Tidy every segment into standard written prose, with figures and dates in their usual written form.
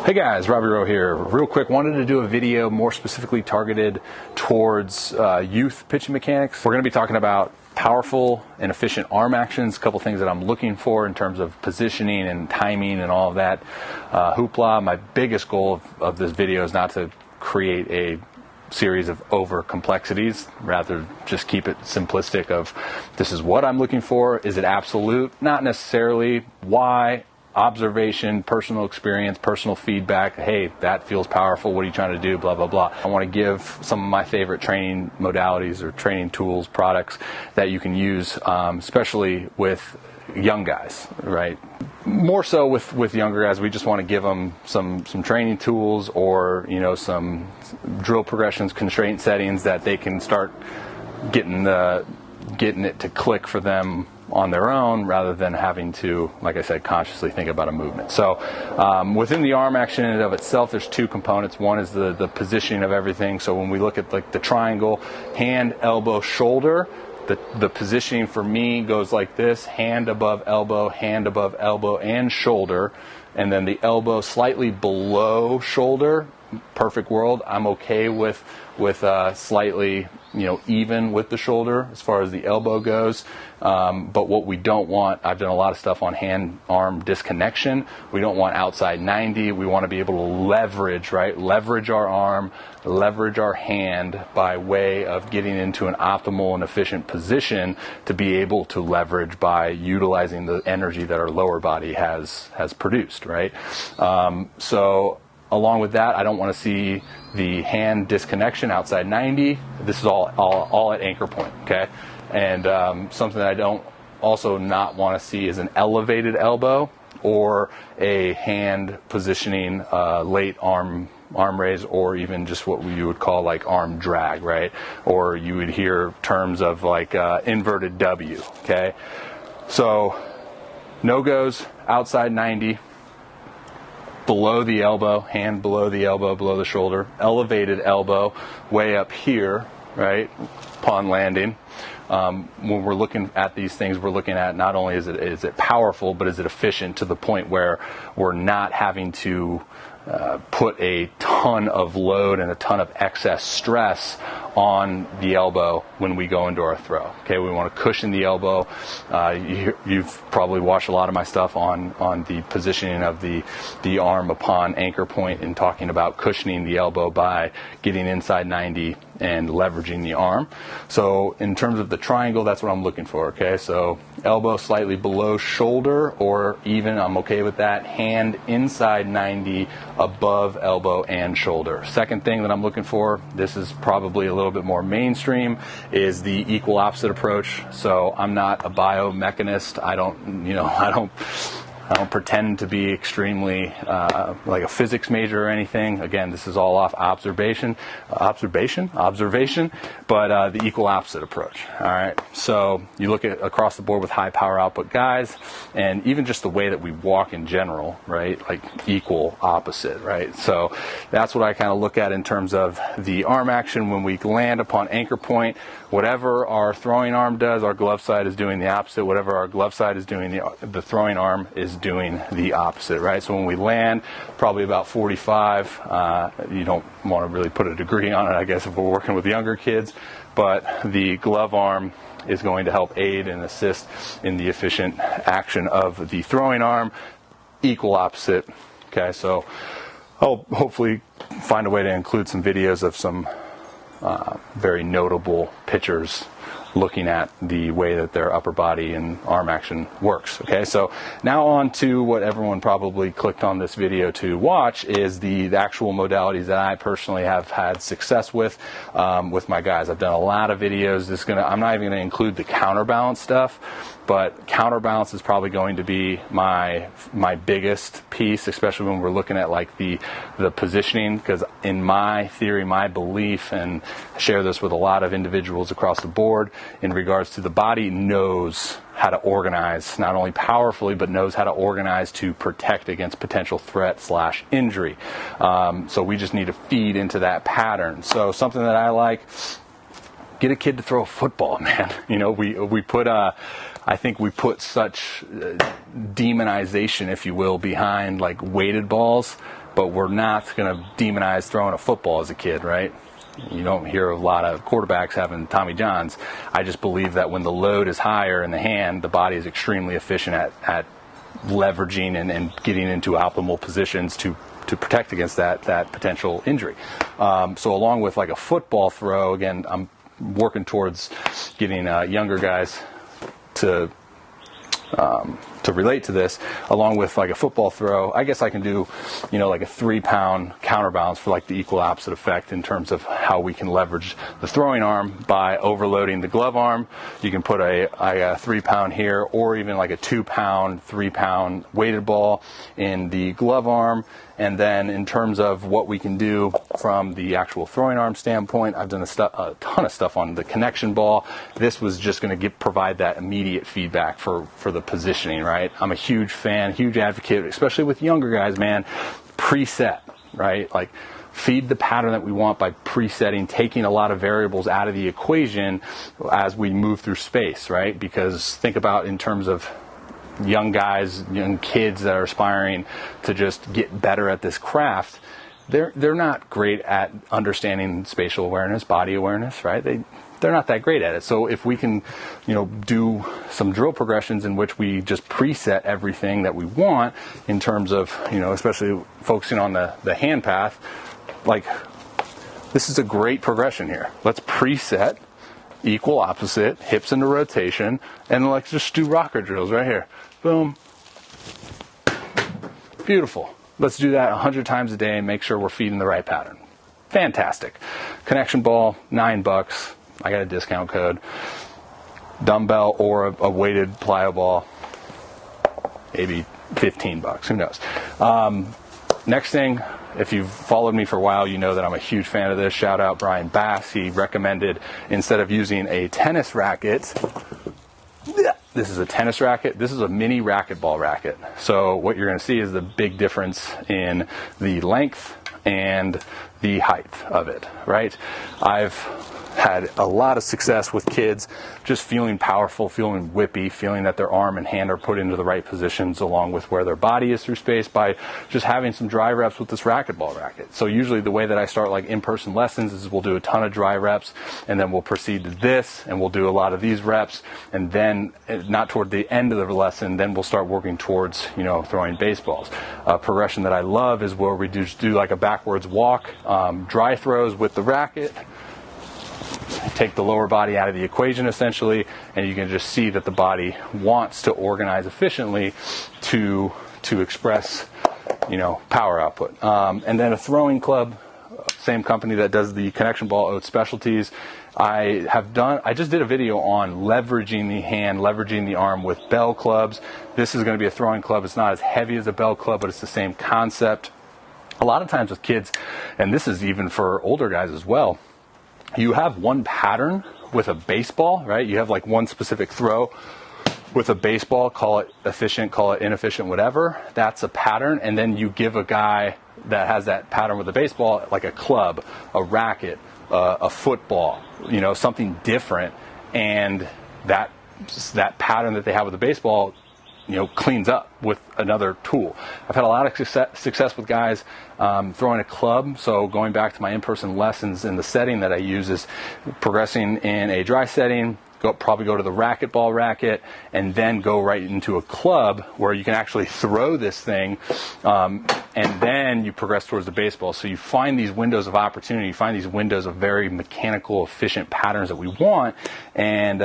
Hey guys, Robby Rowe here. Real quick, wanted to do a video more specifically targeted towards youth pitching mechanics. We're going to be talking about powerful and efficient arm actions, a couple things that I'm looking for in terms of positioning and timing and all of that hoopla. My biggest goal of this video is not to create a series of over complexities, rather just keep it simplistic of this is what I'm looking for. Is it absolute? Not necessarily. Why? Observation, personal experience, personal feedback. Hey, that feels powerful. What are you trying to do? Blah, blah, blah. I want to give some of my favorite training modalities or training tools, products that you can use, especially with young guys, right? More so with younger guys, we just want to give them some training tools or, some drill progressions, constraint settings that they can start getting it to click for them on their own rather than having to, like I said, consciously think about a movement. So within the arm action in and of itself, there's two components. One is the positioning of everything. So when we look at like the triangle, hand, elbow, shoulder, the positioning for me goes like this: hand above elbow, and shoulder, and then the elbow slightly below shoulder. Perfect world. I'm okay with slightly even with the shoulder as far as the elbow goes. But what we don't want, I've done a lot of stuff on hand-arm disconnection. We don't want outside 90. We want to be able to leverage, right? Leverage our arm, leverage our hand by way of getting into an optimal and efficient position to be able to leverage by utilizing the energy that our lower body has produced, right? So along with that, I don't want to see the hand disconnection outside 90. This is all at anchor point, okay? And something that I don't also not want to see is an elevated elbow or a hand positioning late arm raise, or even just what you would call like arm drag, right? Or you would hear terms of like inverted W, okay? So no-goes outside 90. Below the elbow, hand below the elbow, below the shoulder, elevated elbow way up here, right, upon landing. When we're looking at these things, we're looking at not only is it powerful, but is it efficient to the point where we're not having to put a ton of load and a ton of excess stress on the elbow when we go into our throw. Okay, we want to cushion the elbow. You've probably watched a lot of my stuff on the positioning of the arm upon anchor point and talking about cushioning the elbow by getting inside 90 and leveraging the arm. So in terms of the triangle, that's what I'm looking for. Okay, so elbow slightly below shoulder, or even I'm okay with that. Hand inside 90, above elbow and shoulder. Second thing that I'm looking for, this is probably a little bit more mainstream, is the equal opposite approach. So I'm not a biomechanist. I don't pretend to be extremely like a physics major or anything. Again, this is all off observation, but the equal opposite approach. All right. So you look at across the board with high power output guys, and even just the way that we walk in general, right? Like equal opposite, right? So that's what I kind of look at in terms of the arm action when we land upon anchor point. Whatever our throwing arm does, our glove side is doing the opposite. Whatever our glove side is doing, the throwing arm is doing the opposite, right? So when we land, probably about 45. You don't want to really put a degree on it, I guess, if we're working with younger kids. But the glove arm is going to help aid and assist in the efficient action of the throwing arm. Equal opposite. Okay, so I'll hopefully find a way to include some videos of some very notable pitchers looking at the way that their upper body and arm action works. Okay, so now on to what everyone probably clicked on this video to watch is the actual modalities that I personally have had success with my guys. I've done a lot of videos. I'm not even going to include the counterbalance stuff, but counterbalance is probably going to be my biggest piece, especially when we're looking at like the positioning, because in my theory, my belief, and I share this with a lot of individuals across the board, in regards to the body knows how to organize, not only powerfully, but knows how to organize to protect against potential threat / injury. So we just need to feed into that pattern. So something that I like, get a kid to throw a football, man. We put I think we put such demonization, if you will, behind like weighted balls but we're not going to demonize throwing a football as a kid, right? You don't hear a lot of quarterbacks having Tommy Johns. I just believe that when the load is higher in the hand, the body is extremely efficient at leveraging and getting into optimal positions to protect against that potential injury. So along with like a football throw, again, I'm working towards getting younger guys to relate to this. Along with like a football throw, I guess I can do, like a 3-pound counterbalance for like the equal opposite effect in terms of how we can leverage the throwing arm by overloading the glove arm. You can put a 3-pound here, or even like a 2-pound, 3-pound weighted ball in the glove arm. And then in terms of what we can do from the actual throwing arm standpoint, I've done a ton of stuff on the connection ball. This was just going to provide that immediate feedback for the positioning, right? I'm a huge fan, huge advocate, especially with younger guys, man. Preset, right? Like, feed the pattern that we want by presetting, taking a lot of variables out of the equation as we move through space, right? Because think about in terms of young guys, young kids that are aspiring to just get better at this craft, they're not great at understanding spatial awareness, body awareness, right? They're not that great at it. So if we can, do some drill progressions in which we just preset everything that we want in terms of, especially focusing on the hand path, like, this is a great progression here. Let's preset equal opposite, hips into rotation, and let's just do rocker drills right here. Boom. Beautiful. Let's do that 100 times a day and make sure we're feeding the right pattern. Fantastic. Connection ball, $9. I got a discount code. Dumbbell or a weighted plyo ball, maybe $15. Who knows? Next thing, if you've followed me for a while, you know that I'm a huge fan of this. Shout out Brian Bass. He recommended, instead of using a tennis racket, this is a tennis racket. This is a mini racquetball racket. So what you're going to see is the big difference in the length and the height of it, right? I've had a lot of success with kids just feeling powerful, feeling whippy, feeling that their arm and hand are put into the right positions along with where their body is through space by just having some dry reps with this racquetball racket. So usually the way that I start like in-person lessons is we'll do a ton of dry reps, and then we'll proceed to this, and we'll do a lot of these reps, and then not toward the end of the lesson, then we'll start working towards, throwing baseballs. A progression that I love is where we just do like a backwards walk, dry throws with the racket. Take the lower body out of the equation essentially, and you can just see that the body wants to organize efficiently to express, power output. And then a throwing club, same company that does the connection ball, Oates Specialties. I just did a video on leveraging the hand, leveraging the arm with bell clubs. This is going to be a throwing club. It's not as heavy as a bell club, but it's the same concept. A lot of times with kids, and this is even for older guys as well, you have one pattern with a baseball, right? You have like one specific throw with a baseball, call it efficient, call it inefficient, whatever. That's a pattern. And then you give a guy that has that pattern with a baseball, like a club, a racket, a football, something different. And that pattern that they have with the baseball, cleans up with another tool. I've had a lot of success with guys throwing a club. So going back to my in-person lessons, in the setting that I use is progressing in a dry setting, probably go to the racquetball racket, and then go right into a club where you can actually throw this thing, and then you progress towards the baseball. So you find these windows of opportunity, you find these windows of very mechanical, efficient patterns that we want, and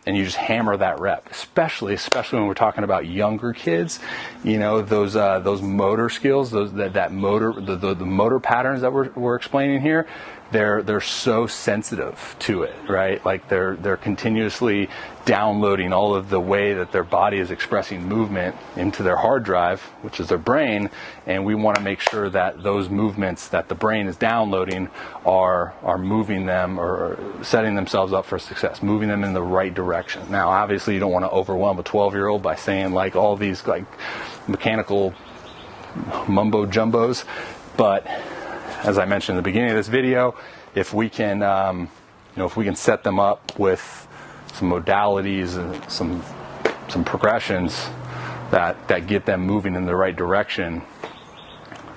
you just hammer that rep. Especially when we're talking about younger kids, those motor skills, the motor patterns that we're explaining here. They're so sensitive to it, right? Like they're continuously downloading all of the way that their body is expressing movement into their hard drive, which is their brain, and we want to make sure that those movements that the brain is downloading are moving them or setting themselves up for success, moving them in the right direction. Now, obviously, you don't want to overwhelm a 12-year-old by saying like all these like mechanical mumbo jumbos, but as I mentioned in the beginning of this video, if we can set them up with some modalities and some progressions that get them moving in the right direction,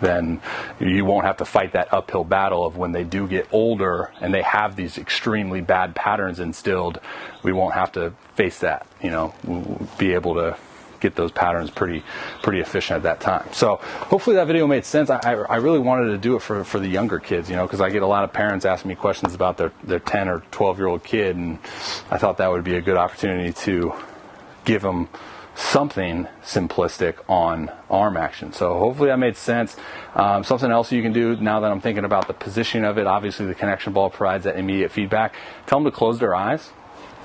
then you won't have to fight that uphill battle of when they do get older and they have these extremely bad patterns instilled. We won't have to face that. We'll be able to get those patterns pretty efficient at that time. So hopefully that video made sense. I really wanted to do it for the younger kids, because I get a lot of parents asking me questions about their 10 or 12-year-old kid, and I thought that would be a good opportunity to give them something simplistic on arm action. So hopefully that made sense. Something else you can do now that I'm thinking about the positioning of it, obviously the connection ball provides that immediate feedback. Tell them to close their eyes.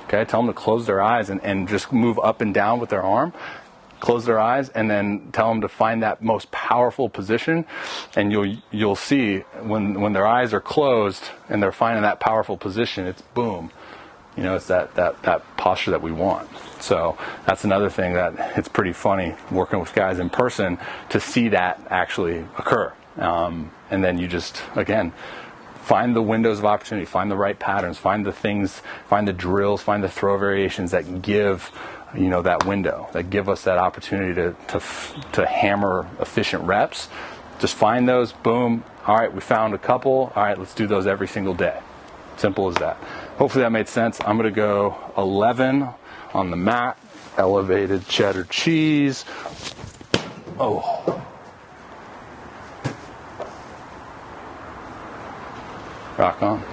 Okay, tell them to close their eyes and just move up and down with their arm. Close their eyes, and then tell them to find that most powerful position, and you'll see when their eyes are closed and they're finding that powerful position, it's boom. It's that posture that we want. So that's another thing that it's pretty funny working with guys in person to see that actually occur. And then you just, again, find the windows of opportunity, find the right patterns, find the things, find the drills, find the throw variations that give that window, that give us that opportunity to hammer efficient reps. Just find those, boom. All right, we found a couple. All right, let's do those every single day. Simple as that. Hopefully that made sense. I'm going to go 11 on the mat, elevated cheddar cheese. Oh. Rock on.